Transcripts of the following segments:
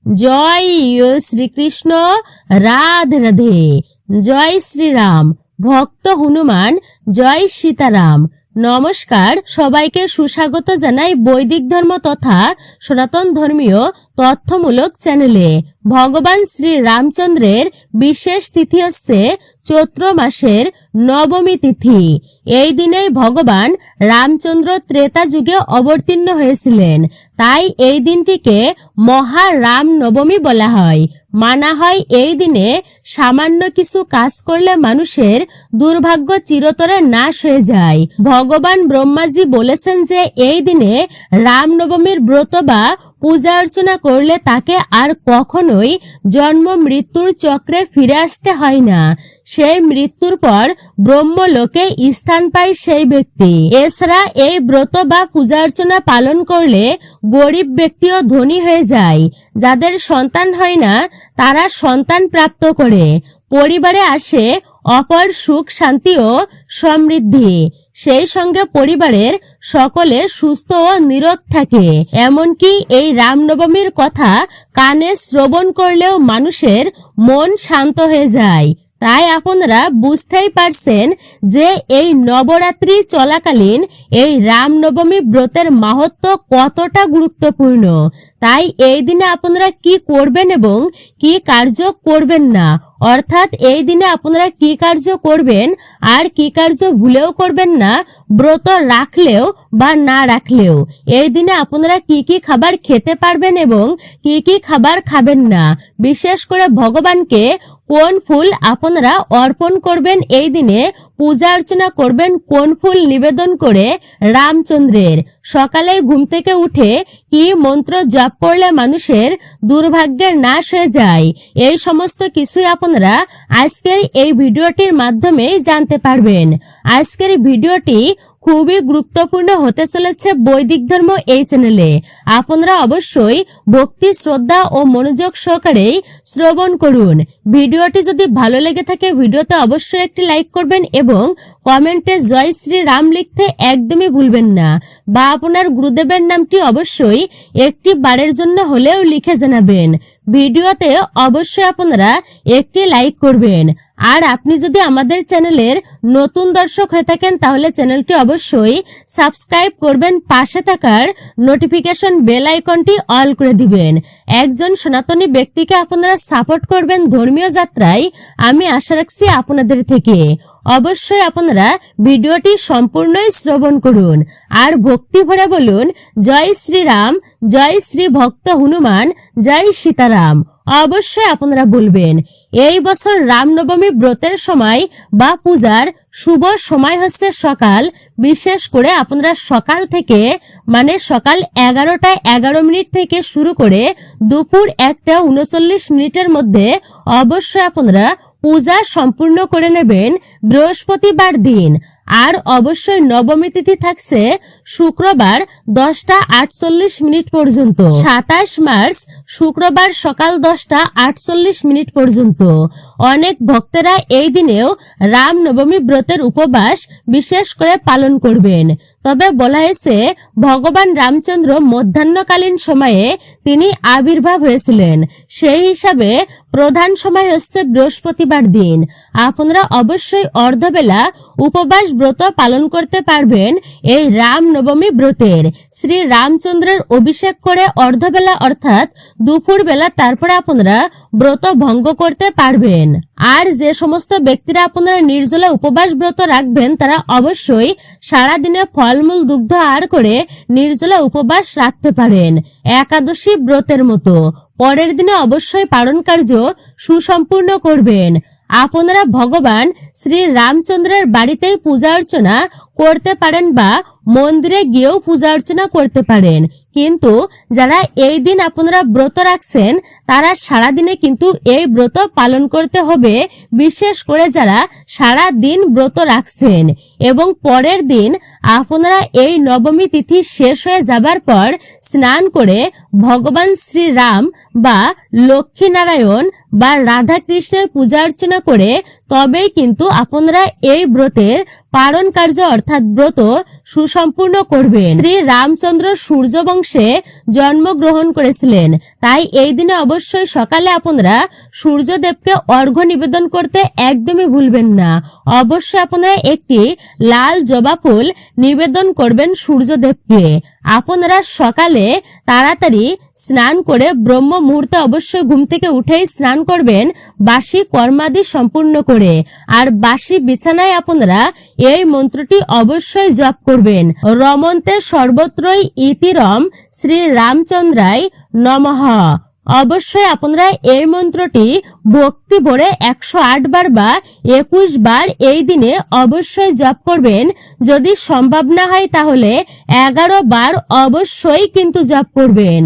জয় শ্রীকৃষ্ণ, রাধে রাধে। জয় শ্রীরাম, ভক্ত হনুমান, জয় সীতারাম। নমস্কার, সবাইকে সুস্বাগত জানাই বৈদিক ধর্ম তথা সনাতন ধর্মীয় তথ্যমূলক চ্যানেলে। ভগবান শ্রী রামচন্দ্রের বিশেষ তিথি হচ্ছে চৈত্র মাসের নবমী তিথি। এই দিনেই ভগবান রামচন্দ্র ত্রেতা যুগে অবতীর্ণ হয়েছিলেন, তাই এই দিনটিকে মহা রাম নবমী বলা হয়। মানা হয় এই দিনে সামান্য কিছু কাজ করলে মানুষের দুর্ভাগ্য চিরতরে নাশ হয়ে যায়। ভগবান ব্রহ্মাজি বলেছেন যে এই দিনে রামনবমীর ব্রত বা পূজা অর্চনা করলে তাকে আর কখনোই জন্ম মৃত্যুর চক্রে ফিরে আসতে হয় না। সেই মৃত্যুর পর ব্রহ্মলোকে স্থান পায় সেই ব্যক্তি। এছাড়া এই ব্রত বা পূজা অর্চনা পালন করলে গরিব ব্যক্তিও ধনী হয়ে যায়। যাদের সন্তান হয় না তারা সন্তান প্রাপ্ত করে। পরিবারে আসে অপার সুখ, শান্তি ও সমৃদ্ধি। সেই সঙ্গে পরিবারের সকলে সুস্থ ও নিরোগ থাকে। এমনকি এই রামনবমীর কথা কানে শ্রবণ করলেও মানুষের মন শান্ত হয়ে যায়। তাই আপনারা বুঝতেই পারছেন যে এই নবরাত্রি চলাকালীন এই রামনবমী ব্রতের মাহাত্ম্য কতটা গুরুত্বপূর্ণ। তাই এই দিনে আপনারা কি করবেন এবং কি কার্য করবেন না, অর্থাৎ এই দিনে আপনারা কি কার্য করবেন আর কি কার্য ভুলেও করবেন না, ব্রত রাখলেও বা না রাখলেও এই দিনে আপনারা কি কি খাবার খেতে পারবেন এবং কি কি খাবার খাবেন না, বিশেষ করে ভগবানকে কোন ফুল আপনারা অর্পণ করবেন, এই দিনে পূজা অর্চনা করবেন কোন ফুল নিবেদন করে রামচন্দ্রের, সকালে ঘুম থেকে উঠে কি মন্ত্র জপ করলে মানুষের দুর্ভাগ্যের নাশ হয়ে যায়, এই সমস্ত কিছুই আপনারা আজকের এই ভিডিওটির মাধ্যমে জানতে পারবেন। আজকের ভিডিওটি খুবই গুরুত্বপূর্ণ হতে চলেছে বৈদিক ধর্ম এই চ্যানেলে। আপনারা অবশ্যই ভক্তি, শ্রদ্ধা ও মনোযোগ সহকারে শ্রবণ করুন। ভিডিওটি যদি ভালো লেগে থাকে ভিডিওতে অবশ্যই একটি লাইক করবেন এবং কমেন্টে জয় শ্রী রাম লিখতে একদমই ভুলবেন না, বা আপনার গুরুদেবের নামটি অবশ্যই একটি বারের জন্য হলেও লিখে জানাবেন। ভিডিওতে অবশ্যই আপনারা একটি লাইক করবেন। আর আপনি যদি আমাদের চ্যানেলের নতুন দর্শক হয়ে থাকেন তাহলে চ্যানেলটি অবশ্যই সাবস্ক্রাইব করবেন, পাশে থাকার নোটিফিকেশন বেল আইকনটি অল করে দিবেন। একজন সনাতনী ব্যক্তিকে আপনারা সাপোর্ট করবেন ধর্মীয় যাত্রায়, আমি আশা রাখছি আপনাদের থেকে। অবশ্যই আপনারা ভিডিওটি সম্পূর্ণই শ্রবণ করুন আর ভক্তি ভরে বলুন জয় শ্রীরাম, জয় শ্রী ভক্ত হনুমান, জয় সীতারাম। অবশ্যই আপনারা বলবেন। এই বছর রামনবমী ব্রতের সময় বা পূজার শুভ সময় হচ্ছে সকাল, বিশেষ করে আপনারা সকাল থেকে মানে সকাল 11:11 থেকে শুরু করে দুপুর 1:39 মধ্যে অবশ্যই আপনারা পূজা সম্পূর্ণ করে নেবেন বৃহস্পতিবার দিন। আর অবশ্যই নবমী তিথি থাকছে শুক্রবার 10:48 পর্যন্ত, 27 মার্চ শুক্রবার সকাল 10:48 পর্যন্ত। অনেক ভক্তেরা এই দিনেও রাম নবমী ব্রতের উপবাস বিশেষ করে পালন করবেন। তবে বলা হয়েছে ভগবান রামচন্দ্র মধ্যাহ্নকালীন সময়ে তিনি আবির্ভাব হয়েছিলেন, সেই হিসাবে প্রধান সময় হচ্ছে বৃহস্পতিবার দিন। আপনারা অবশ্যই অর্ধবেলা উপবাস ব্রত পালন করতে পারবেন এই রাম নবমী ব্রতের। শ্রী রামচন্দ্রের অভিষেক করে অর্ধবেলা অর্থাৎ দুপুর বেলা তারপরে আপনারা ব্রত ভঙ্গ করতে পারবেন। আর যে সমস্ত ব্যক্তিরা আপনারা নির্জলা উপবাস ব্রত রাখবেন তারা অবশ্যই সারাদিনে ফলমূল দুগ্ধ আহার করে নির্জলা উপবাস রাখতে পারেন, একাদশী ব্রতের মতো। পরের দিনে অবশ্যই পালন কার্য সুসম্পূর্ণ করবেন। আপনারা ভগবান শ্রী রামচন্দ্রের বাড়িতেই পূজা অর্চনা করতে পারেন বা মন্দিরে গিয়েও পূজা অর্চনা করতে পারেন, কিন্তু যারা এই দিন আপনারা ব্রত রাখছেন তারা সারাদিনে কিন্তু এই ব্রত পালন করতে হবে, বিশেষ করে যারা সারা দিন ব্রত রাখছেন। এবং পরের দিন আপনারা এই নবমী তিথি শেষ হয়ে যাবার পর স্নান করে ভগবান শ্রীরাম বা লক্ষ্মীনারায়ণ বা রাধা কৃষ্ণের পূজা অর্চনা করে তবেই কিন্তু আপনারা এই ব্রতের পালন কার্য অর্থাৎ ব্রত সুসম্পূর্ণ করবেন। শ্রী রামচন্দ্র সূর্য বংশে জন্মগ্রহণ করেছিলেন, তাই এই দিনে অবশ্যই সকালে আপনারা সূর্যদেবকে অর্ঘ্য নিবেদন করতে একদমই ভুলবেন না। অবশ্যই আপনারা একটি লাল জবা ফুল নিবেদন করবেন সূর্যদেবকে। আপনারা সকালে তাড়াতাড়ি স্নান করে ব্রহ্ম মুহূর্তে অবশ্যই ঘুম থেকে উঠেই স্নান করবেন বাসি কর্মাদি সম্পূর্ণ করে। আর বাসি বিছানায় আপনারা এই মন্ত্রটি অবশ্যই জপ করবেন। রমন্তে সর্বত্রই ইতিরম শ্রী রামচন্দ্রায় নমঃ। অবশ্যই আপনারা এই মন্ত্রটি ভক্তি ভরে 108 বার বা 21 বার এই দিনে অবশ্যই জপ করবেন। যদি সম্ভব না হয় তাহলে 11 বার অবশ্যই কিন্তু জপ করবেন।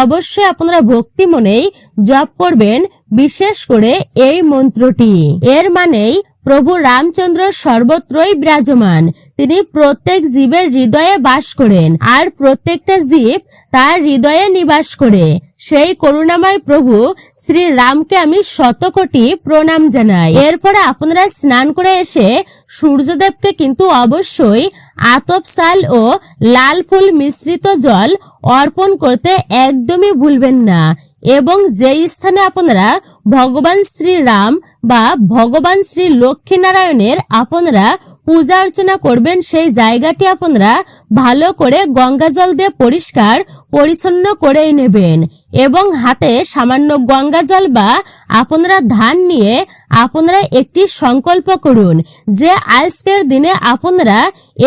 অবশ্যই আপনারা ভক্তি মনেই জপ করবেন, বিশেষ করে এই মন্ত্রটি। এর মানেই প্রভু রামচন্দ্র সর্বত্রই বিরাজমান। তিনি প্রত্যেক জীবের হৃদয়ে বাস করেন, আর প্রত্যেকটা জীব তার হৃদয়ে নিবাস করে। সেই করুণাময় প্রভু শ্রী রামকে আমি শতকোটি প্রণাম জানাই। এরপরে আপনারা স্নান করে এসে সূর্যদেবকে কিন্তু অবশ্যই আতপ চাল ও লাল ফুল মিশ্রিত জল অর্পণ করতে একদমই ভুলবেন না। এবং যেই স্থানে আপনারা ভগবান শ্রীরাম বা ভগবান শ্রী লক্ষ্মীনারায়ণের আপনারা পূজা অর্চনা করবেন সেই জায়গাটি আপনারা ভালো করে গঙ্গা জল দিয়ে পরিষ্কার পরিচ্ছন্ন করে নেবেন এবং হাতে সামান্য গঙ্গা জল বা আপনারা ধান নিয়ে আপনারা একটি সংকল্প করুন যে আজকের দিনে আপনারা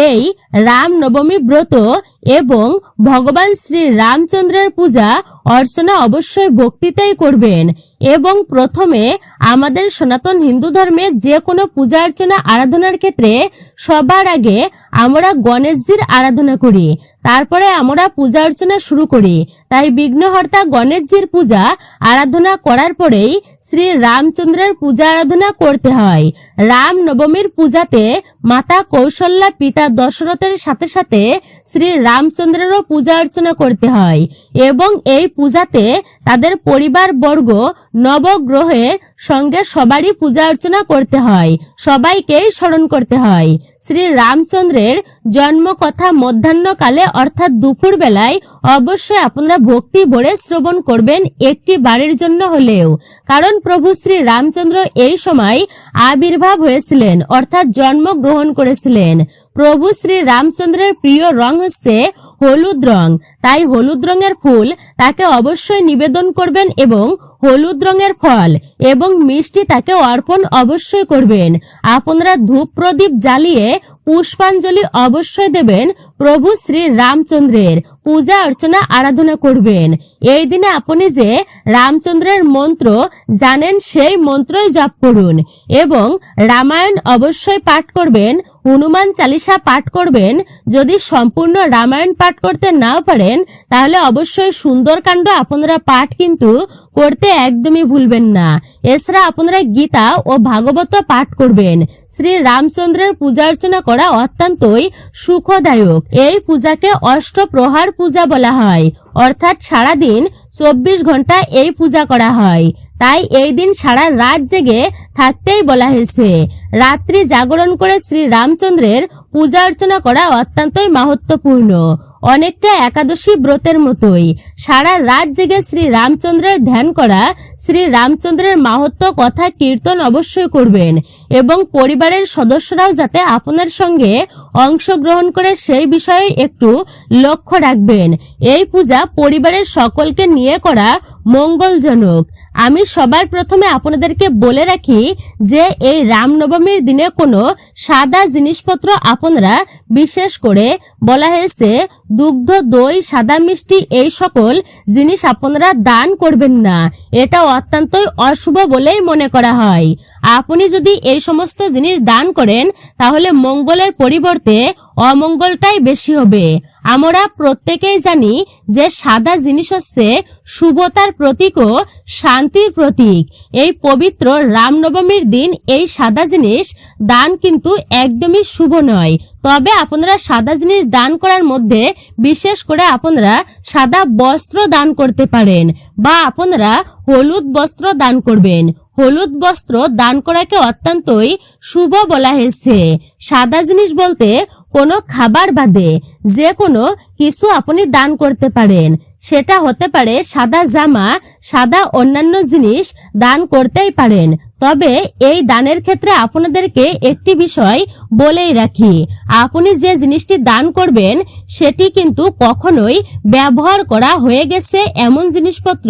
এই রাম নবমী ব্রত এবং ভগবান শ্রী রামচন্দ্রের পূজা অর্চনা অবশ্যই ভক্তিতেই করবেন। এবং প্রথমে আমাদের সনাতন হিন্দু ধর্মে যে কোনো পূজা অর্চনা আরাধনার ক্ষেত্রে সবার আগে আমরা গণেশজির আরাধনা করি, তারপরে আমরা পূজা অর্চনা শুরু করি। তাই বিঘ্নহর্তা গণেশজির পূজা আরাধনা করার পরেই শ্রী রামচন্দ্রের পূজা আরাধনা করতে হয়। রাম নবমীর পূজাতে মাতা কৌশল্যা পিতা দশরথের সাথে সাথে শ্রী রামচন্দ্রেরও পূজা অর্চনা করতে হয় এবং এই পূজাতে তাদের পরিবার বর্গ নবগ্রহের সঙ্গে সবারই পূজা অর্চনা করতে হয়, সবাইকেই স্মরণ করতে হয়। শ্রী রামচন্দ্রের জন্ম কথা মধ্যাহ্নকালে অর্থাৎ দুপুর বেলায় অবশ্যই আপনারা ভক্তি ভরে শ্রবণ করবেন, একটি বারের জন্য হলেও। কারণ প্রভু শ্রী রামচন্দ্র এই সময় আবির্ভাব হয়েছিলেন অর্থাৎ জন্মগ্রহণ করেছিলেন। প্রভু শ্রী রামচন্দ্রের প্রিয় রং হচ্ছে হলুদ রং, তাই হলুদ রঙের ফুল তাকে অবশ্যই নিবেদন করবেন এবং হলুদ রঙের ফল এবং মিষ্টি তাকে অর্পণ অবশ্যই করবেন। আপনারা ধূপ প্রদীপ জ্বালিয়ে পুষ্পাঞ্জলি অবশ্যই দেবেন, প্রভু শ্রী রামচন্দ্রের পূজা অর্চনা আরাধনা করবেন। এই দিনে আপনি যে রামচন্দ্রের মন্ত্র জানেন সেই মন্ত্রই জপ করুন এবং রামায়ণ অবশ্যই পাঠ করবেন, হনুমান চালিসা পাঠ করবেন। যদি সম্পূর্ণ রামায়ণ পাঠ করতে নাও পারেন তাহলে অবশ্যই সুন্দরকাণ্ড আপনারা পাঠ কিন্তু করতে একদমই ভুলবেন না। এছাড়া আপনারা গীতা ও ভাগবত পাঠ করবেন। শ্রী রামচন্দ্রের পূজা অর্চনা করা অত্যন্তই সুখদায়ক। এই পূজাকে অষ্টপ্রহার পূজা বলা হয়, অর্থাৎ সারাদিন 24 ঘন্টা এই পূজা করা হয়। তাই এই দিন সারা রাত জেগে থাকতেই বলা হয়েছে। রাত্রি জাগরণ করে শ্রী রামচন্দ্রের পূজা অর্চনা করা অত্যন্তই মাহাত্ম্যপূর্ণ, অনেকটা একাদশী ব্রতের মতোই। সারা রাত জেগে শ্রী রামচন্দ্রের ধ্যান করা, শ্রী রামচন্দ্রের মাহাত্ম্য কথা কীর্তন অবশ্যই করবেন এবং পরিবারের সদস্যরাও যাতে আপনার সঙ্গে অংশগ্রহণ করে সেই বিষয়ে একটু লক্ষ্য রাখবেন। এই পূজা পরিবারের সকলকে নিয়ে করা মঙ্গলজনক। আমি সবার প্রথমে আপনাদেরকে বলে রাখি যে এই রামনবমীর দিনে কোনো সাদা জিনিসপত্র আপনারা, বিশেষ করে বলা হয়েছে দুগ্ধ দই সাদা মিষ্টি এই সকল জিনিস আপনারা দান করবেন না, এটা অত্যন্তই অশুভ বলেই মনে করা হয়। আপনি যদি এই সমস্ত জিনিস দান করেন তাহলে মঙ্গলের পরিবর্তে অমঙ্গলটাই বেশি হবে। আমরা প্রত্যেকেই জানি যে সাদা জিনিস হচ্ছে শুভতার প্রতীক ও শান্তির প্রতীক। এই পবিত্র রামনবমীর দিন এই সাদা জিনিস দান কিন্তু একদমই শুভ নয়। তবে আপনারা সাদা জিনিস দান করার মধ্যে বিশেষ করে আপনারা সাদা বস্ত্র দান করতে পারেন বা আপনারা হলুদ বস্ত্র দান করবেন। হলুদ বস্ত্র দান করাকে অত্যন্তই শুভ বলা হয়েছে। সাদা জিনিস বলতে কোনো খাবার বাদে যে কোনো কিছু আপনি দান করতে পারেন। সেটা হতে পারে সাদা জামা, সাদা অন্যান্য জিনিস দান করতেই পারেন। তবে এই দানের ক্ষেত্রে আপনাদেরকে একটি বিষয় বলেই রাখি, আপনি যে জিনিসটি দান করবেন সেটি কিন্তু কখনোই ব্যবহার করা হয়ে গেছে এমন জিনিসপত্র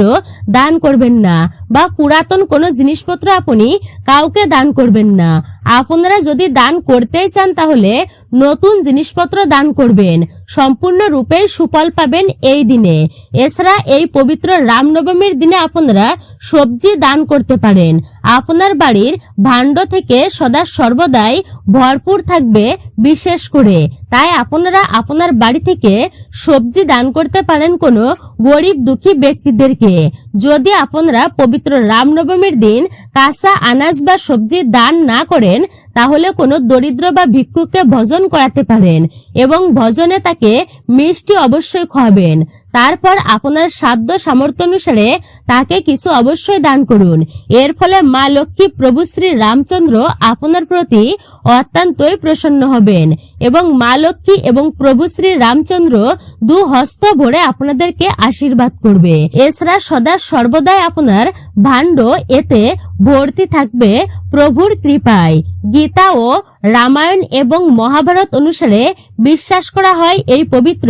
দান করবেন না বা পুরাতন কোনো জিনিসপত্র আপনি কাউকে দান করবেন না। আপনারা যদি দান করতেই চান তাহলে নতুন জিনিসপত্র দান করবেন, সম্পূর্ণরূপে সুফল পাবেন এই দিনে। এছাড়া এই পবিত্র রামনবমীর দিনে আপনারা সবজি দান করতে পারেন। আপনার বাড়ির ভাণ্ড থেকে সদা সর্বদাই ভরপুর থাকবে বিশেষ করে, তাই আপনারা আপনার বাড়ি থেকে সবজি দান করতে পারেন কোনো গরিব দুঃখী ব্যক্তিদেরকে। যদি আপনারা পবিত্র রামনবমীর দিন কাঁচা আনাজ বা সবজি দান না করেন তাহলে কোনো দরিদ্র বা ভিক্ষুককে ভোজন করাতে পারেন এবং ভোজনে তাকে মিষ্টি অবশ্যই খাওয়াবেন। তারপর আপনার সাধ্য সামর্থ্য অনুসারে তাকে কিছু অবশ্যই দান করুন। এর ফলে মা লক্ষ্মী প্রভু শ্রী রামচন্দ্র আপনার প্রতি অত্যন্তই প্রসন্ন হবেন এবং মা লক্ষ্মী এবং প্রভু শ্রী রামচন্দ্র দু হস্ত ভরে আপনাদেরকে আশীর্বাদ করবে। এছাড়া সদা সর্বদাই আপনার ভাণ্ড এতে ভর্তি থাকবে প্রভুর কৃপায়। গীতা ও রামায়ণ এবং মহাভারত অনুসারে বিশ্বাস করা হয় এই পবিত্র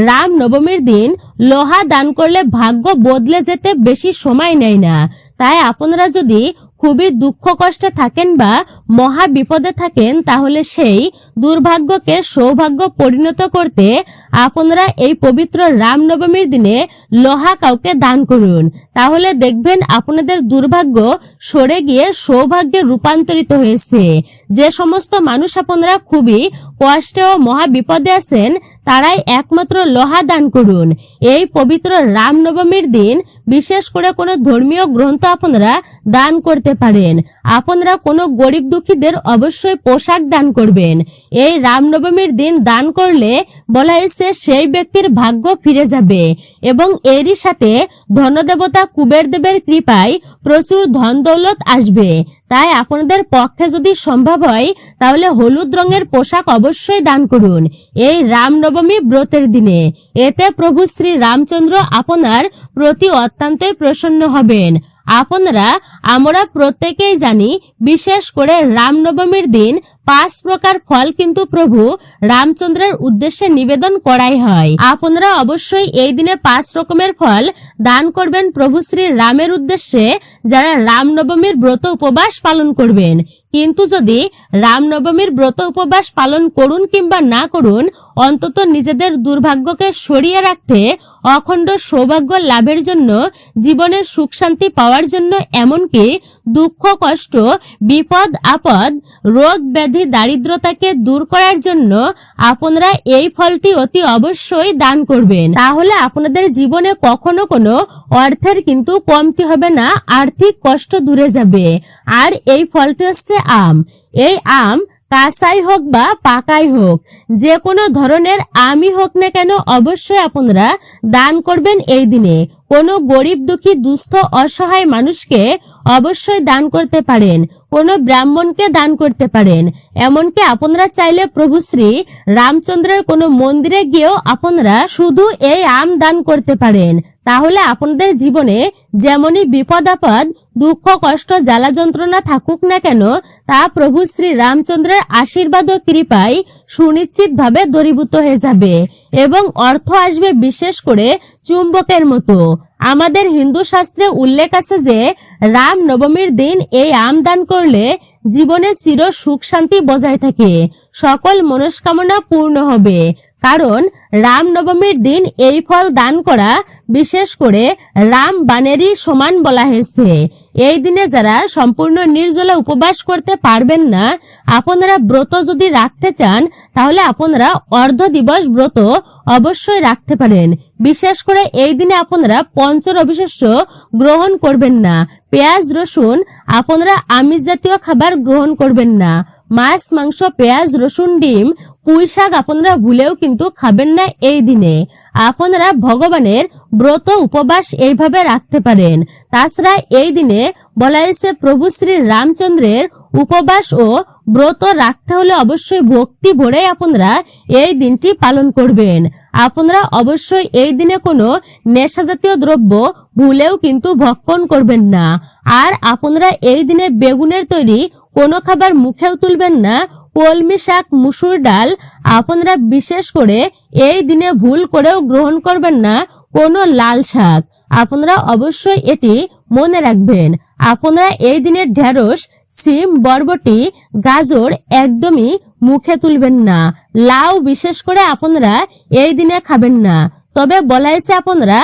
রাম নবমীর দিন লোহা দান করলে ভাগ্য বদলে যেতে বেশি সময় নেয় না। তাই আপনারা যদি খুবই দুঃখ কষ্টে থাকেন বা মহা বিপদে থাকেন তাহলে সেই দুর্ভাগ্যকে সৌভাগ্য পরিণত করতে আপনারা এই পবিত্র রামনবমীর দিনে লোহা কাউকে দান করুন। তাহলে দেখবেন আপনাদের দুর্ভাগ্য সরে গিয়ে সৌভাগ্যে রূপান্তরিত হয়েছে। যে সমস্ত মানুষ আপনারা খুবই কষ্টে ও মহা বিপদে আছেন তারাই একমাত্র লোহা দান করুন। এই পবিত্র রামনবমীর দিন বিশেষ করে কোনো ধর্মীয় গ্রন্থ আপনারা দান করতে পারেন। আপনারা কোনো গরিব দুঃখীদের অবশ্যই পোশাক দান করবেন। এই রামনবমীর দিন দান করলে বলা হয়েছে সেই ব্যক্তির ভাগ্য ফিরে যাবে এবং এরই সাথে ধনদেবতা কুবের দেবের কৃপায় প্রচুর ধন দৌলত আসবে। তাই আপনাদের পক্ষে যদি সম্ভব হয় তাহলে হলুদ রঙের পোশাক অবশ্যই দান করুন এই রামনবমী ব্রতের দিনে। এতে প্রভু শ্রী রামচন্দ্র আপনার প্রতি অত্যন্তই প্রসন্ন হবেন। আপনারা আমরা প্রত্যেকেই জানি বিশেষ করে রামনবমীর দিন 5 প্রকার ফল কিন্তু প্রভু রামচন্দ্রের উদ্দেশ্যে নিবেদন করাই হয়। আপনারা অবশ্যই এই দিনে 5 রকমের ফল দান করবেন প্রভু শ্রী রামের উদ্দেশ্যে যারা রামনবমীর ব্রত উপবাস পালন করবেন। কিন্তু যদি রামনবমীর ব্রত উপবাস পালন করুন কিংবা না করুন অন্তত নিজেদের দুর্ভাগ্যকে সরিয়ে রাখতে, অখণ্ড সৌভাগ্য লাভের জন্য, জীবনের সুখ শান্তি পাওয়ার জন্য, এমনকি দুঃখ কষ্ট বিপদ আপদ রোগ ব্যাধি দারিদ্রতাকে দূর করার জন্য আপনারা এই ফলটি অতি অবশ্যই দান করবেন। তাহলে আপনাদের জীবনে কখনো কোনো অর্থের কিন্তু কমতি হবে না, আর্থিক কষ্ট দূরে যাবে। আর এই ফলটি হচ্ছে আম। এই আম কাঁচাই হোক বা পাকাই হোক, যে কোনো ধরনের আমই হোক না কেন অবশ্যই আপনারা দান করবেন এই দিনে। কোনো গরিব দুঃখী দুস্থ অসহায় মানুষকে অবশ্যই দান করতে পারেন, কোনো ব্রাহ্মণকে দান করতে পারেন। এমনকি আপনারা চাইলে প্রভু শ্রী রামচন্দ্রের কোনো মন্দিরে গিয়েও আপনারা শুধু এই আম দান করতে পারেন। তাহলে আপনাদের জীবনে যেমনই বিপদ আপদ দুঃখ কষ্ট জ্বালা যন্ত্রণা থাকুক না কেন তা প্রভু শ্রী রামচন্দ্রের আশীর্বাদ ও কৃপায় সুনিশ্চিত ভাবে দূরীভূত হয়ে যাবে এবং অর্থ আসবে বিশেষ করে চুম্বকের মতো। আমাদের হিন্দু শাস্ত্রে উল্লেখ আছে যে রাম নবমীর দিন এই আম দান করলে জীবনে চির সুখ শান্তি বজায় থাকে, সকল মনস্কামনা পূর্ণ হবে। কারণ রাম নবমীর দিন এই ফল দান করা বিশেষ করে রাম বানেরই সমান বলা হয়েছে। এই দিনে যারা সম্পূর্ণ নির্জলা উপবাস করতে পারবেন না, আপনারা ব্রত যদি রাখতে চান তাহলে আপনারা অর্ধ দিবস ব্রত অবশ্যই রাখতে পারেন। বিশেষ করে এই দিনে আপনারা পঞ্চরবিশেষ্য গ্রহণ করবেন না, পেঁয়াজ রসুন আপনারা আমিষ জাতীয় খাবার গ্রহণ করবেন না, মাছ মাংস পেঁয়াজ রসুন ডিম পুঁই শাক আপনারা ভুলেও কিন্তু খাবেন না এই দিনে। আপনারা ভগবানের ব্রত উপবাস এইভাবে রাখতে পারেন। তাছাড়া এই দিনে বলা হয়েছে প্রভু শ্রী রামচন্দ্রের উপবাস ও ব্রত রাখতে হলে অবশ্যই ভক্তি ভরে আপনারা এই দিনটি পালন করবেন। আপনারা অবশ্যই এই দিনে কোনো নেশা জাতীয় দ্রব্য ভুলেও কিন্তু ভক্ষণ করবেন না। আর আপনারা এই দিনে বেগুনের তৈরি কোনো খাবার মুখেও তুলবেন না। কলমি শাক, মুসুর ডাল আপনারা বিশেষ করে এই দিনে ভুল করেও গ্রহণ করবেন না কোনো লাল শাক। আপনারা অবশ্যই এটি মনে রাখবেন। আপনারা এই দিনে ঢেঁড়স, সিম, বরবটি, গাজর একদমই মুখে তুলবেন না। লাউ বিশেষ করে আপনারা এই দিনে খাবেন না। তবে বলা হয়েছে আপনারা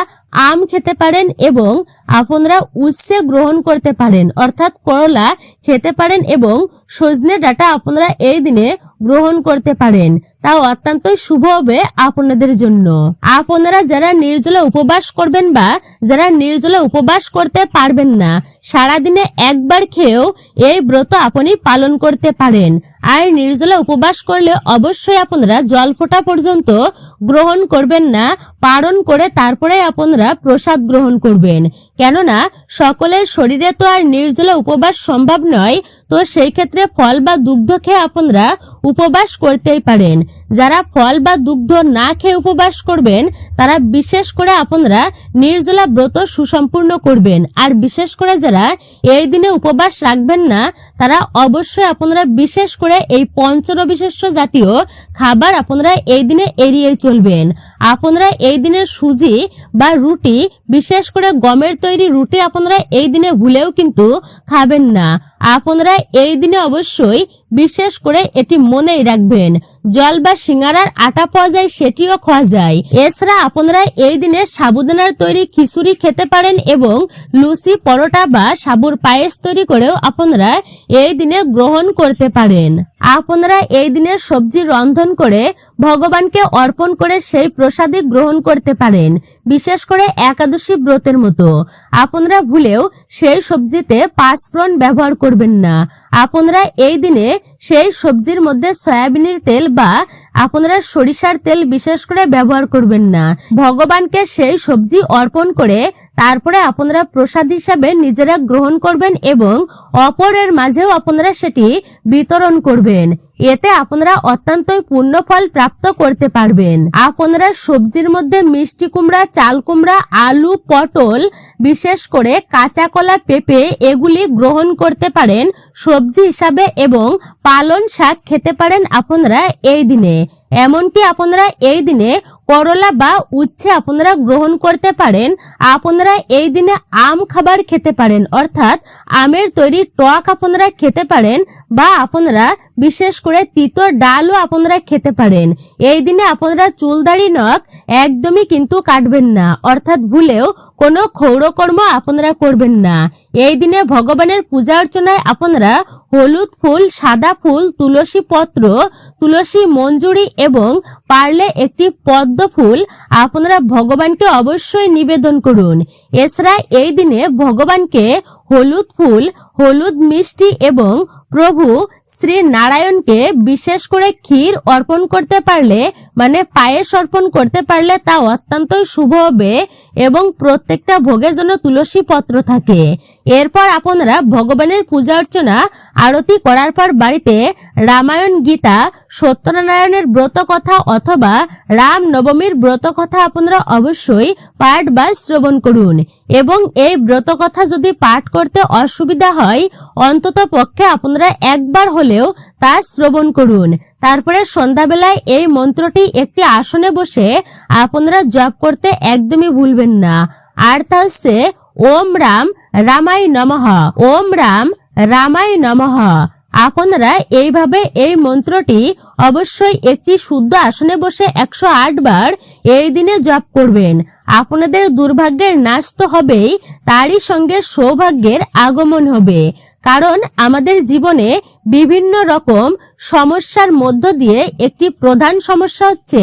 আম খেতে পারেন এবং আপনারা উচ্ছে গ্রহণ করতে পারেন, অর্থাৎ করলা খেতে পারেন এবং সজনে ডাঁটা আপনারা এই দিনে গ্রহণ করতে পারেন। তাও অত্যন্তই শুভ হবে আপনাদের জন্য। আপনারা যারা নির্জলা উপবাস করবেন বা যারা নির্জলা উপবাস করতে পারবেন না, সারাদিনে একবার খেয়েও এই ব্রত আপনি পালন করতে পারেন। আর নির্জলা উপবাস করলে অবশ্যই আপনারা জল ফোঁটা পর্যন্ত গ্রহণ করবেন না, পারণ করে তারপরে আপনারা প্রসাদ গ্রহণ করবেন। কেননা সকলের শরীরে তো আর নির্জলা উপবাস সম্ভব নয়। তো সেই ক্ষেত্রে ফল বা দুগ্ধ খেয়ে আপনারা উপবাস করতেই পারেন। যারা ফল বা দুগ্ধ না খেয়ে উপবাস করবেন তারা বিশেষ করে আপনারা নির্জলা ব্রত সুসম্পূর্ণ করবেন। আর বিশেষ করে যারা এই দিনে উপবাস রাখবেন না তারা অবশ্যই আপনারা বিশেষ করে এই পঞ্চরবিশেষ্য জাতীয় খাবার আপনারা এই দিনে এড়িয়ে চলবেন। আপনারা এই দিনে সুজি বা রুটি, বিশেষ করে গমের তৈরি রুটি আপনারা এই দিনে ভুলেও কিন্তু খাবেন না। আপনারা এই দিনে অবশ্যই বিশেষ করে এটি মনেই রাখবেন, জল বা সিঙ্গারার আটা পাওয়া যায় সেটিও খাওয়া যায়। এছাড়া আপনারা এই দিনে সাবুদানার তৈরি খিচুড়ি খেতে পারেন এবং লুচি, পরোটা বা সাবুর পায়েস তৈরি করেও আপনারা এই দিনে গ্রহণ করতে পারেন। আপনারা এই দিনে সবজি রন্ধন করে ভগবানকে অর্পণ করে সেই প্রসাদই গ্রহণ করতে পারেন। বিশেষ করে একাদশী ব্রতের মতো আপনারা ভুলেও সেই সবজিতে পাঁচফোড়ন ব্যবহার করবেন না। আপনারা এই দিনে সেই সবজির মধ্যে সয়াবিনের তেল বা আপনারা সরিষার তেল বিশেষ করে ব্যবহার করবেন না। ভগবানকে সেই সবজি অর্পণ করে তারপরে আপনারা প্রসাদ হিসাবে নিজেরা গ্রহণ করবেন এবং অপরের মাঝেও আপনারা সেটি বিতরণ করবেন। এতে আপনারা অত্যন্তই পূর্ণ ফল প্রাপ্ত করতে পারবেন। আপনারা সবজির মধ্যে মিষ্টি কুমড়া, চাল কুমড়া, আলু, পটল, বিশেষ করে কাঁচা কলা, পেঁপে এগুলি গ্রহণ করতে পারেন সবজি হিসাবে এবং পালন শাক খেতে পারেন আপনারা এই দিনে। এমনকি আপনারা এই দিনে করলা বা উচ্ছে আপনারা গ্রহণ করতে পারেন। আপনারা এই দিনে আম খাবার খেতে পারেন, অর্থাৎ আমের তৈরি টক আপনারা খেতে পারেন বা আপনারা বিশেষ করে তিতো ডালও আপনারা খেতে পারেন। এই দিনে আপনারা চুলদাড়ি নখ একদমই কিন্তু কাটবেন না, অর্থাৎ ভুলেও কোনো ক্ষৌরকর্ম আপনারা করবেন না। এই দিনে ভগবানের পূজা অর্চনায় আপনারা হলুদ ফুল, সাদা ফুল, তুলসী পত্র, তুলসী মঞ্জুরি এবং পারলে একটি পদ্ম ফুল আপনারা ভগবানকে অবশ্যই নিবেদন করুন। এছাড়া এই দিনে ভগবানকে হলুদ ফুল, হলুদ মিষ্টি এবং প্রভু শ্রী নারায়ণকে বিশেষ করে ক্ষীর অর্পণ করতে পারলে, মানে পায়েস অর্পণ করতে পারলে তা অত্যন্তই শুভ হবে এবং প্রত্যেকটা ভোগের জন্য তুলসী পত্র থাকে। এরপর আপনারা ভগবানের পূজা অর্চনা আরতি করার পর বাড়িতে রামায়ণ, গীতা, সত্যনারায়ণের ব্রত কথা অথবা রাম নবমীর ব্রত কথা আপনারা অবশ্যই পাঠ বা শ্রবণ করুন এবং এই ব্রত কথা যদি পাঠ করতে অসুবিধা হয় অন্তত পক্ষে আপনারা একবার হলেও তা শ্রবণ করুন। তারপরে সন্ধ্যাবেলায় এই মন্ত্রটি একটি আসনে বসে আপনারা জপ করতে একদমই ভুলবেন না। আর তা হচ্ছে ওম রাম রামায় নমঃ, ওম রাম রামায় নমঃ। আপনারা এইভাবে এই মন্ত্রটি অবশ্যই একটি শুদ্ধ আসনে বসে 108 বার এই দিনে জপ করবেন। আপনাদের দুর্ভাগ্যের নাশ তো হবেই, তারই সঙ্গে সৌভাগ্যের আগমন হবে। কারণ আমাদের জীবনে বিভিন্ন রকম সমস্যার মধ্য দিয়ে একটি প্রধান সমস্যা হচ্ছে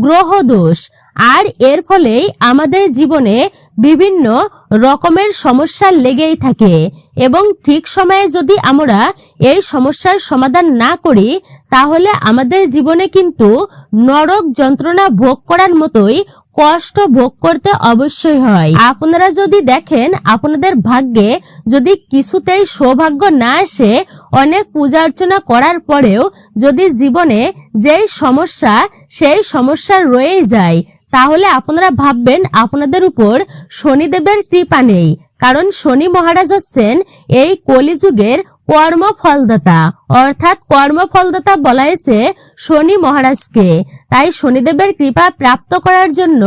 গ্রহ দোষ। আর এর ফলেই আমাদের জীবনে বিভিন্ন রকমের সমস্যা লেগেই থাকে এবং ঠিক সময়ে যদি আমরা এই সমস্যার সমাধান না করি তাহলে আমাদের জীবনে কিন্তু নরক যন্ত্রণা ভোগ করার মতোই কষ্ট ভোগ করতে অবশ্যই হয়। আপনারা যদি দেখেন আপনাদের ভাগ্যে যদি কিছুতেই সৌভাগ্য না আসে, অনেক পূজা অর্চনা করার পরেও যদি জীবনে যেই সমস্যা সেই সমস্যা রয়েই যায়, তাহলে আপনারা ভাববেন আপনাদের উপর শনিদেবের কৃপা নেই। কারণ শনি মহারাজ হচ্ছেন এই কলিযুগের কর্মফলদাতা, অর্থাৎ কর্মফলদাতা বলা হয়েছে শনি মহারাজকে। তাই শনিদেবের কৃপা প্রাপ্ত করার জন্য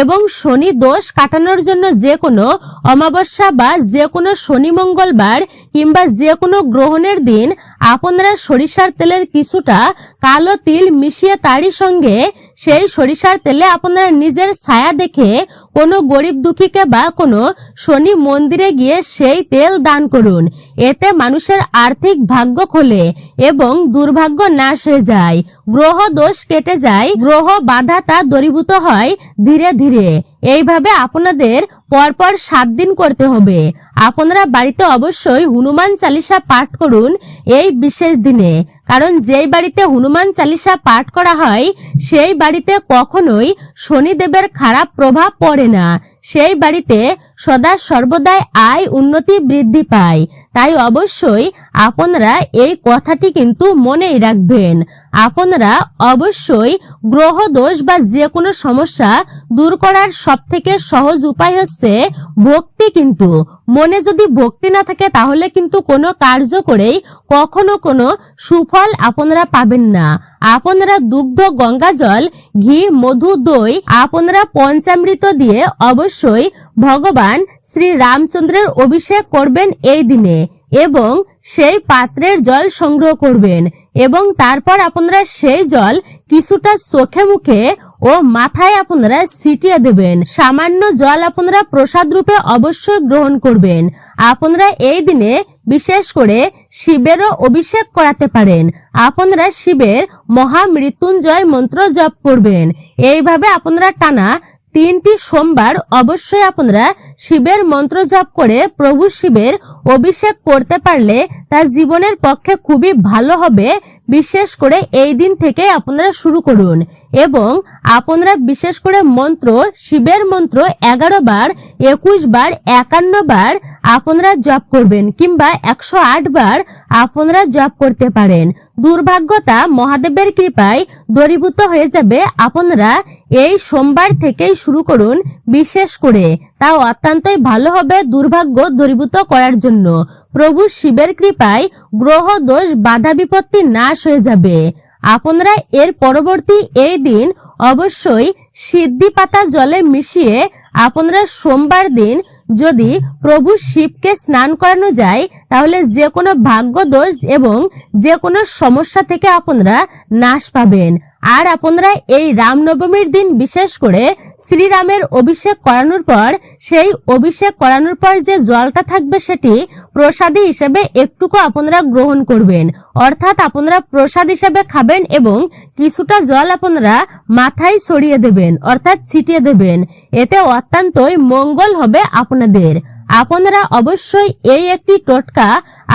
এবং শনি দোষ কাটানোর জন্য যে কোনো অমাবস্যা বা যে কোনো শনি মঙ্গলবার কিংবা যে কোনো গ্রহণের দিন আপনারা সরিষার তেলের কিছুটা কালো তিল মিশিয়ে তারই সঙ্গে সেই সরিষার তেলে আপনারা নিজের ছায়া দেখে কোনো গরিব দুঃখীকে বা কোনো শনি মন্দিরে গিয়ে সেই তেল দান করুন। এতে মানুষের আর্থিক ভাগ্য খোলে এবং দুর্ভাগ্য নাশ হয়ে যায়, গ্রহ দোষ কেটে যায়, গ্রহ বাধা তা দূরীভূত হয় ধীরে ধীরে। এইভাবে আপনাদের পরপর 7 দিন করতে হবে। আপনারা বাড়িতে অবশ্যই হনুমান চালিসা পাঠ করুন এই বিশেষ দিনে, কারণ যেই বাড়িতে হনুমান চালিসা পাঠ করা হয় সেই বাড়িতে কখনোই শনিদেবের খারাপ প্রভাব পড়ে না, সেই বাড়িতে সদা সর্বদাই আয় উন্নতি বৃদ্ধি পায়। তাই অবশ্যই আপনারা এই কথাটি কিন্তু মনেই রাখবেন। আপনারা অবশ্যই গ্রহ দোষ বা যে কোনো সমস্যা দূর করার সবথেকে সহজ উপায় হচ্ছে ভক্তি। কিন্তু মনে যদি ভক্তি না থাকে তাহলে কিন্তু কোনো কার্য করেই কখনো কোনো সুফল আপনারা পাবেন না। আপনারা দুগ্ধ, গঙ্গা জল, ঘি, মধু, দই আপনারা পঞ্চামৃত দিয়ে অবশ্যই ভগবান শ্রী রামচন্দ্রের অভিষেক করবেন এই দিনে এবং সেই পাত্রের জল সংগ্রহ করবেন এবং তারপর আপনারা সেই জল কিছুটা চোখে মুখে ও মাথায় আপনারা ছিটিয়ে দেবেন। সামান্য জল আপনারা প্রসাদ রূপে অবশ্যই গ্রহণ করবেন। আপনারা এই দিনে বিশেষ করে শিবেরও অভিষেক করাতে পারেন। আপনারা শিবের মহামৃত্যুঞ্জয় মন্ত্র জপ করবেন। এইভাবে আপনারা টানা 3টি সোমবার অবশ্যই আপনারা শিবের মন্ত্র জপ করে প্রভু শিবের অভিষেক করতে পারলে তা জীবনের পক্ষে খুবই ভালো হবে। বিশেষ করে এই দিন থেকে আপনারা শুরু করুন এবং আপনারা বিশেষ করে মন্ত্র, শিবের মন্ত্র 11 বার, 21 বার, 51 বার আপনারা জপ করবেন কিংবা 108 বার আপনারা জপ করতে পারেন। দুর্ভাগ্যতা মহাদেবের কৃপায় দূরীভূত হয়ে যাবে। আপনারা এই সোমবার থেকেই শুরু করুন, বিশেষ করে তা অত্যন্তই ভালো হবে দুর্ভাগ্য দূরীভূত করার জন্য। প্রভু শিবের কৃপায় গ্রহ দোষ বাধা বিপত্তি নাশ হয়ে যাবে। আপনারা এর পরবর্তী এই দিন অবশ্যই সিদ্ধি পাতা জলে মিশিয়ে আপনারা সোমবার দিন যদি প্রভু শিবকে স্নান করানো যায় তাহলে যে কোনো ভাগ্য দোষ এবং যে কোনো সমস্যা থেকে আপনারা নাশ পাবেন। আর আপনারা এই রামনবমীর দিন বিশেষ করে শ্রীরামের অভিষেক করানোর পর সেই অভিষেক করানোর পর যে জলটা থাকবে সেটি প্রসাদী হিসেবে একটুকু আপনারা গ্রহণ করবেন, অর্থাৎ আপনারা প্রসাদ হিসেবে খাবেন এবং কিছুটা জল আপনারা মাথায় ছড়িয়ে দেবেন, অর্থাৎ ছিটিয়ে দেবেন। এতে অত্যন্তই মঙ্গল হবে আপনাদের। আপনারা অবশ্যই এই একটি টোটকা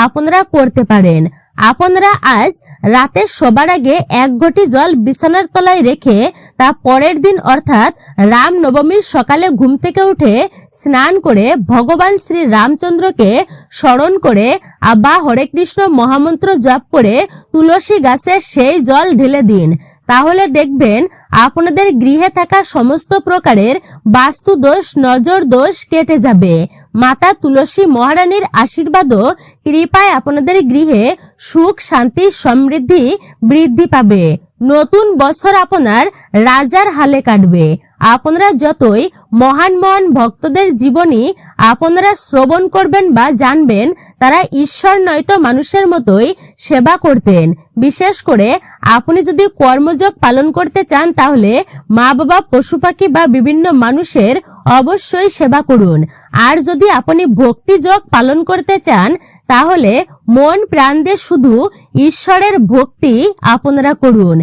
আপনারা করতে পারেন। আপনারা আজ রাতে শোবার আগে 1 ঘটি জল বিছানার তলায় রেখে তা পরের দিন অর্থাৎ রাম নবমীর সকালে ঘুম থেকে উঠে স্নান করে ভগবান শ্রী রামচন্দ্রকে স্মরণ করে বা হরে কৃষ্ণ মহামন্ত্র জপ করে তুলসী গাছে সেই জল ঢেলে দিন। তাহলে দেখবেন আপনাদের গৃহে থাকা সমস্ত প্রকারের বাস্তু দোষ, নজর দোষ কেটে যাবে। মাতা তুলসী মহারানীর আশীর্বাদ ও কৃপায় আপনাদের গৃহে সুখ, শান্তি, সমৃদ্ধি বৃদ্ধি পাবে। নতুন বছর আপনার রাজার হালে কাটবে। আপনারা যতই মহান মহান ভক্তদের জীবনী আপনারা শ্রবণ করবেন বা জানবেন, তারা ঈশ্বর নয়তো মানুষের মতোই সেবা করতেন। বিশেষ করে আপনি যদি কর্মযোগ পালন করতে চান তাহলে মা বাবা, পশু পাখি বা বিভিন্ন মানুষের অবশ্যই সেবা করুন। আর যদি আপনি ভক্তিযোগ পালন করতে চান তাহলে মন প্রাণ দিয়ে শুধু ঈশ্বরের ভক্তি আপনারা করুন।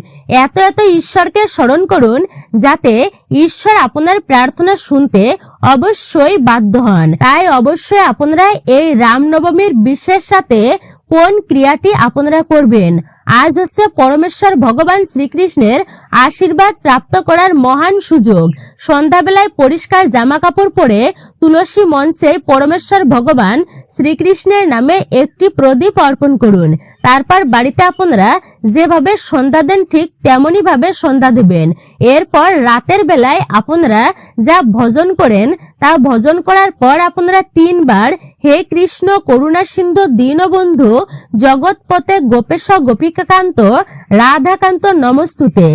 এত এত ঈশ্বরকে স্মরণ করুন যাতে ঈশ্বর আপনার প্রার্থনা শুনতে অবশ্যই বাধ্য হন। তাই অবশ্যই আপনারা এই রামনবমীর বিশেষ সাথে কোন ক্রিয়াটি আপনারা করবেন? আজ হচ্ছে পরমেশ্বর ভগবান শ্রীকৃষ্ণের আশীর্বাদ প্রাপ্ত করার মহান সুযোগ। সন্ধ্যাবেলায় পরিষ্কার জামা কাপড় পরে তুলসী মঞ্চে পরমেশ্বর ভগবান শ্রীকৃষ্ণের নামে একটি প্রদীপ অর্পণ করুন। তারপর বাড়িতে আপনারা যেভাবে সন্ধ্যা দেন ঠিক তেমনি ভাবে সন্ধ্যা দেবেন। এরপর রাতের বেলায় আপনারা যা ভজন করেন তা ভজন করার পর আপনারা 3 বার হে কৃষ্ণ করুণা সিন্ধু দীনবন্ধু জগৎপতে গোপেশ গোপিকাকান্ত রাধাকান্ত নমস্তুতে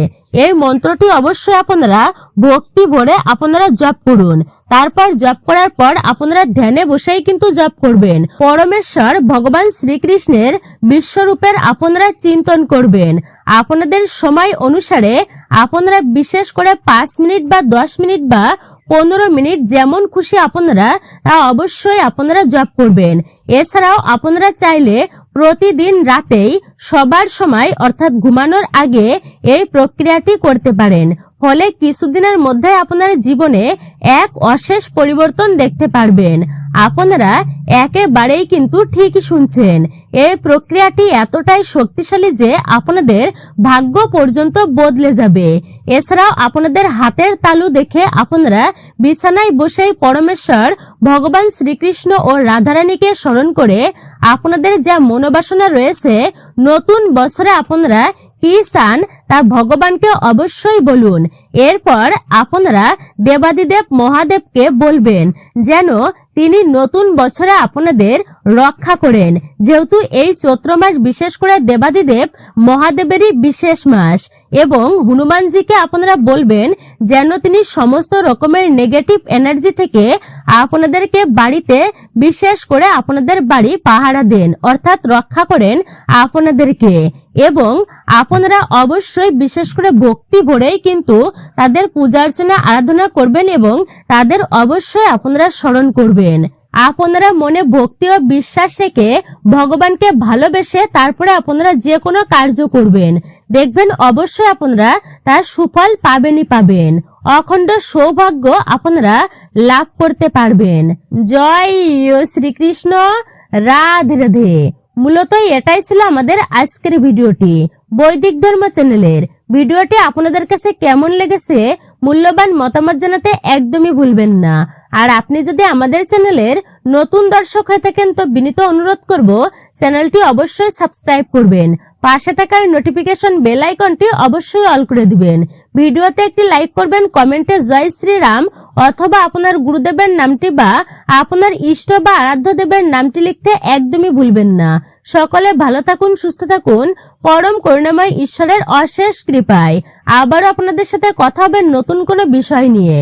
এই মন্ত্রটি অবশ্যই আপনারা ভক্তি ভরে আপনারা জপ করুন। তারপর জপ করার পর আপনারা ধ্যানে বসেই কিন্তু জপ করবেন। পরমেশ্বর ভগবান শ্রীকৃষ্ণের বিশ্বরূপের আপনারা চিন্তন করবেন। আপনাদের সময় অনুসারে আপনারা বিশেষ করে 5 মিনিট বা 10 মিনিট বা 15 মিনিট যেমন খুশি আপনারা তা অবশ্যই আপনারা জপ করবেন। এছাড়াও আপনারা চাইলে প্রতিদিন রাতেই সবার সময় অর্থাৎ ঘুমানোর আগে এই প্রক্রিয়াটি করতে পারেন। ফলে কিছুদিনের মধ্যে আপনার জীবনে এক অশেষ পরিবর্তন দেখতে পারবেন। আপনারা একেবারেই কিন্তু ঠিকই শুনছেন। এই প্রক্রিয়াটি এতটাই শক্তিশালী যে আপনাদের ভাগ্য পর্যন্ত বদলে যাবে। এছাড়াও আপনাদের হাতের তালু দেখে আপনারা বিছানায় বসেই পরমেশ্বর ভগবান শ্রীকৃষ্ণ ও রাধারানীকে স্মরণ করে আপনাদের যা মনোবাসনা রয়েছে নতুন বছরে আপনারা কি চান তা ভগবানকে অবশ্যই বলুন। এরপর আপনারা দেবাদিদেব মহাদেবকে বলবেন যেন তিনি নতুন বছরে আপনাদের রক্ষা করেন। যেহেতু এই চৈত্র মাস বিশেষ করে দেবাদিদেব মহাদেবেরই বিশেষ মাস এবং হনুমানজিকে আপনারা বলবেন যেন তিনি সমস্ত রকমের নেগেটিভ এনার্জি থেকে আপনাদেরকে বাড়িতে বিশেষ করে আপনাদের বাড়ি পাহারা দেন অর্থাৎ রক্ষা করেন আপনাদেরকে। এবং আপনারা অবশ্যই বিশেষ করে ভক্তি ভরেই কিন্তু তাদের পূজা অর্চনা আরাধনা করবেন এবং তাদের অবশ্যই আপনারা স্মরণ করবেন। আপনারা মনে ভক্তি ও বিশ্বাস রেখে ভগবানকে ভালোবেসে তারপরে আপনারা যে কোনো কার্য করবেন, দেখবেন অবশ্যই আপনারা তার সুফল পাবেনই পাবেন। অখণ্ড সৌভাগ্য আপনারা লাভ করতে পারবেন। জয় শ্রীকৃষ্ণ, রাধে রাধে। মূলত এটাই ছিল আমাদের আজকের ভিডিওটি। বৈদিক ধর্ম চ্যানেলের ভিডিওটি আপনাদের কাছে কেমন লেগেছে মূল্যবান মতামত জানাতে একদমই ভুলবেন না। আর আপনি যদি আমাদের চ্যানেলের নতুন দর্শক হয়ে থাকেন তো বিনীত অনুরোধ করব চ্যানেলটি অবশ্যই সাবস্ক্রাইব করবেন। পাশে থাকা নোটিফিকেশন বেল আইকনটি অবশ্যই অল করে দিবেন। ভিডিওতে একটি লাইক করবেন, কমেন্টে জয় শ্রীরাম অথবা আপনার গুরুদেবের নামটি বা আপনার ইষ্ট বা আরাধ্য দেবের নামটি লিখতে একদমই ভুলবেন না। সকলে ভালো থাকুন, সুস্থ থাকুন, পরম করুণাময় ঈশ্বরের অশেষ কৃপায়। আবারও আপনাদের সাথে কথা হবে নতুন কোনো বিষয় নিয়ে।